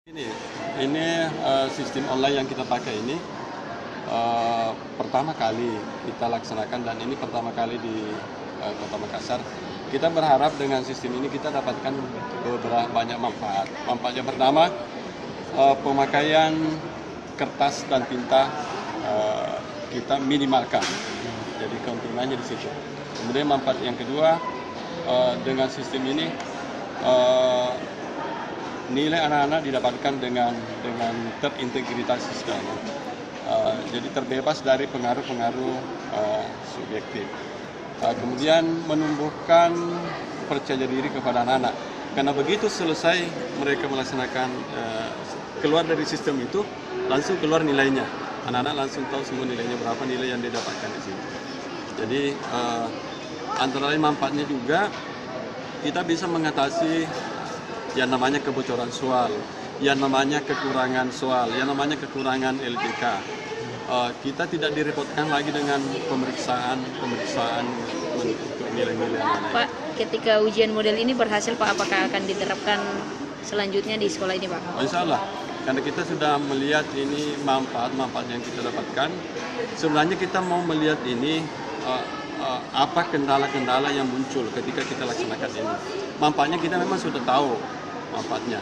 Ini sistem online yang kita pakai ini pertama kali kita laksanakan, dan ini pertama kali di Kota Makassar. Kita berharap dengan sistem ini kita dapatkan beberapa banyak manfaat. Manfaat yang pertama, pemakaian kertas dan tinta kita minimalkan. Jadi keuntungannya di situ. Kemudian manfaat yang kedua, dengan sistem ini nilai anak-anak didapatkan dengan terintegritas sistem. Jadi terbebas dari pengaruh-pengaruh subjektif. Kemudian menumbuhkan percaya diri kepada anak-anak. Karena begitu selesai mereka melaksanakan keluar dari sistem itu, langsung keluar nilainya. Anak-anak langsung tahu semua nilainya berapa, nilai yang didapatkan di situ. Jadi antara lain manfaatnya juga kita bisa mengatasi yang namanya kebocoran soal, yang namanya kekurangan soal, yang namanya kekurangan LPK. Kita tidak direpotkan lagi dengan pemeriksaan untuk nilai-nilai anak-anak. Pak, ketika ujian model ini berhasil, Pak, apakah akan diterapkan selanjutnya di sekolah ini, Pak? Insya Allah, karena kita sudah melihat ini manfaat yang kita dapatkan. Sebenarnya kita mau melihat ini apa kendala-kendala yang muncul ketika kita laksanakan ini. Manfaatnya kita memang sudah tahu manfaatnya.